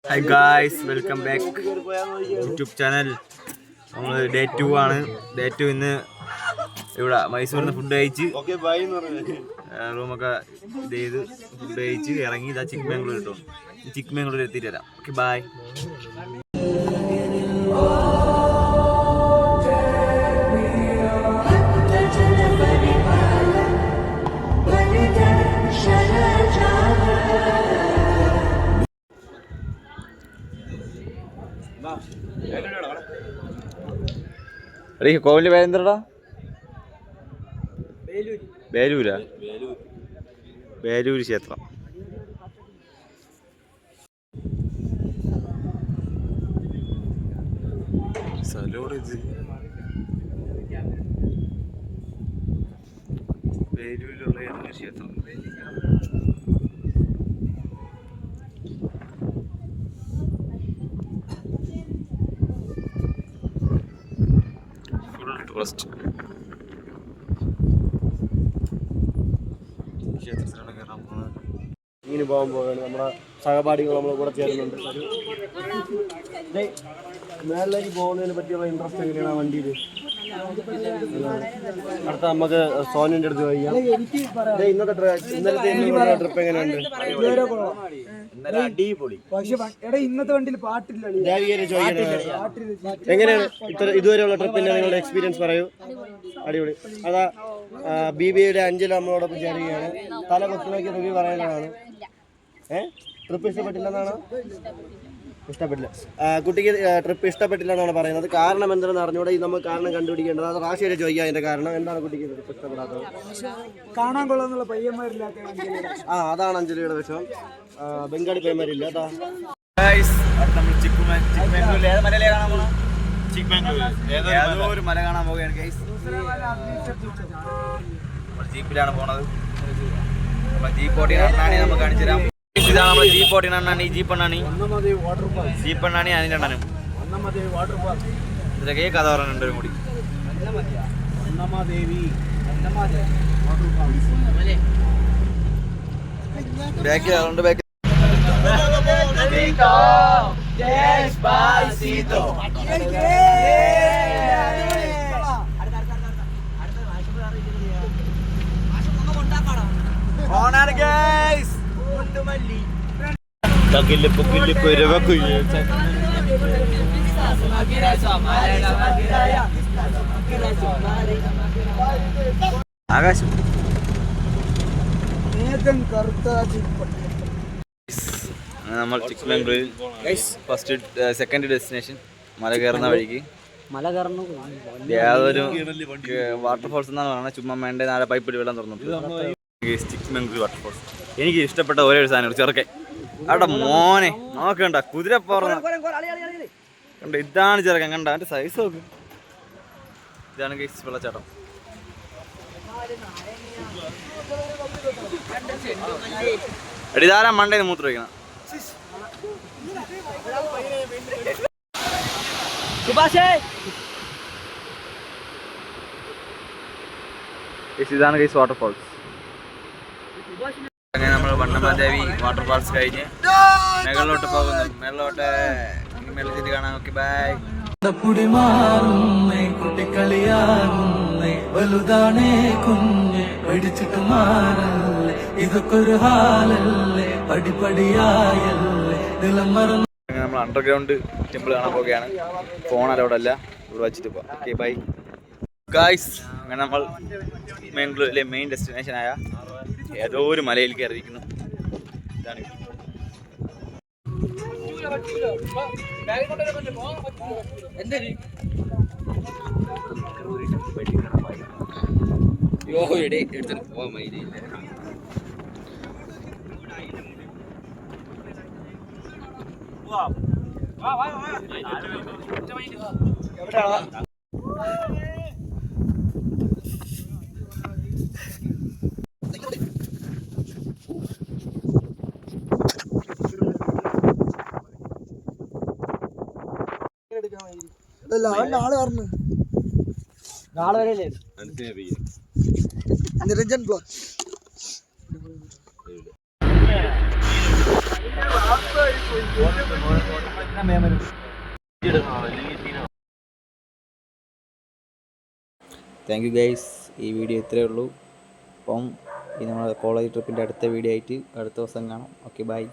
Hi guys, welcome back YouTube channel. നമ്മൾ day 2 ആണ്. Day 2 ഇന്ന് ഇവിടെ മൈസൂരിൽ നിന്ന് ഫുഡ് കഴിച്ച് റൂമൊക്കെ ഇത് ചെയ്ത് ഫുഡ് കഴിച്ച് ഇറങ്ങി ഇതാ ചിക്ക്മംഗ്ലൂർ കിട്ടും. ചിക്ക്മംഗ്ലൂർ എത്തിയിട്ട് വരാം. Okay bye. കോവിലിന്റെ പേരെന്തടാ? ബേലൂരാ? ബേലൂര് ക്ഷേത്രം. ബേലൂരിലുള്ള ഏതൊരു ക്ഷേത്രം? ടൂറിസ്റ്റ് ക്ഷേത്രത്തിലാണ് കയറാൻ പോകുന്നത്. ഇങ്ങനെ പോകാൻ പോവുകയാണ്. നമ്മുടെ സഹപാഠികൾ നമ്മളെ കൂടെ ചേരുന്നുണ്ട്. മേളിലേക്ക് പോകുന്നതിനെ പറ്റിയുള്ള ഇൻട്രസ്റ്റ് എങ്ങനെയാണ് വണ്ടിയിൽ? അടുത്ത നമുക്ക് സോനുവിൻ്റെ അടുത്ത് കഴിയാം. ഇന്നത്തെ ട്രിപ്പ് എങ്ങനെയുണ്ട്? ഇന്നത്തെ വണ്ടിയിൽ പാട്ടില്ല. എങ്ങനെയാണ് ഇതുവരെയുള്ള ട്രിപ്പിന്റെ നിങ്ങളുടെ എക്സ്പീരിയൻസ് പറയൂ. അടിപൊളി. അതാ ബിബിയുടെ അഞ്ചിൽ നമ്മളോടൊപ്പം ചേരുകയാണ്. തല കൊച്ചുനോക്കി റിവ്യൂ പറയാനാണ്. ട്രിപ്പ് ഇഷ്ടപ്പെട്ടില്ലെന്നാണ്? ഇഷ്ടപ്പെട്ടില്ല. കുട്ടിക്ക് ട്രിപ്പ് ഇഷ്ടപ്പെട്ടില്ല എന്നാണ് പറയുന്നത്. കാരണം എന്താണെന്ന് അറിഞ്ഞൂടെ? നമുക്ക് കാരണം കണ്ടുപിടിക്കേണ്ടത്. അത് റാഷിയെ ചോദിക്കുക. അതിന്റെ കാരണം എന്താണ് കുട്ടിക്ക് ട്രിപ്പ് ഇഷ്ടപ്പെടാത്തത്? കാണാൻ കൊള്ളാന്നുള്ള പയ്യന്മാരില്ലാത്ത. അതാണ് അഞ്ജലിയുടെ വിഷയം. ബംഗാളി പയ്യന്മാരില്ല. അതാ ഒരു മല കാണാൻ പോവുകയാണ് ഗൈസ്. ജീപ്പിലാണ് പോണത്. ജീപ്പ് ഓട്ടിനാണ് നമുക്ക് കാണിച്ചു തരാം. ഇതാണ് നമ്മുടെ ജീപ്പ് ഓട്ടിനാണ്. ഈ ജീപ്പെണ്ണാണ് അതിൻ്റെ എണ്ണനും ഇതൊക്കെ കഥ പറഞ്ഞിട്ടുണ്ട് ഒരു കൂടി. ബാക്കിൽ അതുകൊണ്ട് ബാക്കിൽ ഓണാണ് ഗൈസ്. ആകാശം നമ്മൾ ചിക്ക്മംഗ്ലൂരിൽ ഫസ്റ്റ് സെക്കൻഡ് ഡെസ്റ്റിനേഷൻ മല കയറുന്ന വഴിക്ക് യാതൊരു വാട്ടർഫോൾസ് എന്നാണ് പറയുന്നത്. ചുമ്മാ വേണ്ട നാളെ പൈപ്പിൽ വെള്ളം തുറന്നു. ചിക്ക്മംഗ്ലൂർ വാട്ടർഫോൾസ് എനിക്ക് ഇഷ്ടപ്പെട്ട ഒരേ ഒരു സാധനം ചെറുക്കൻ. അവിടെ മോനെ നോക്കണ്ട കുതിര പോറ കണ്ട. ഇതാണ് ചെറുക്കൻ. കണ്ട അവൻ്റെ സൈസ് നോക്ക്. ഇതാണ് ഗൈസ് വെള്ളച്ചാട്ടം. എടിതാരാ മണ്ടേന്ന് മൂത്ര വയ്ക്കണം. ഇതാണ് ഗൈസ് വാട്ടർഫോൾസ്. അങ്ങനെ നമ്മൾ വണ്ണമാദേവി വാട്ടർഫാൾസ് കഴിഞ്ഞ് മേളിലോട്ട് പോകുന്നു. മേളിലോട്ട് മേളിൽ കാണാം. Okay by. നമ്മൾ അണ്ടർഗ്രൗണ്ട് ടെമ്പിൾ കാണാൻ പോവുകയാണ്. ഫോണല്ല അല്ല ഇവിടെ വെച്ചിട്ട് പോവാം. Okay bye guys. അങ്ങനെ നമ്മൾ മംഗ്ലൂരിലെ മെയിൻ ഡെസ്റ്റിനേഷനായ ഏതോ ഒരു മലയിൽ കയറിയിരിക്കുന്നു. ഇതാണ് നാളെ വരെ Niranjan blog thank you guys. ഈ വീഡിയോ ഇത്രയേ ഉള്ളൂ. അപ്പം ഈ നമ്മുടെ കോളേജ് ട്രിപ്പിൻ്റെ അടുത്ത വീഡിയോ ആയിട്ട് അടുത്ത ദിവസം കാണാം. Okay, by.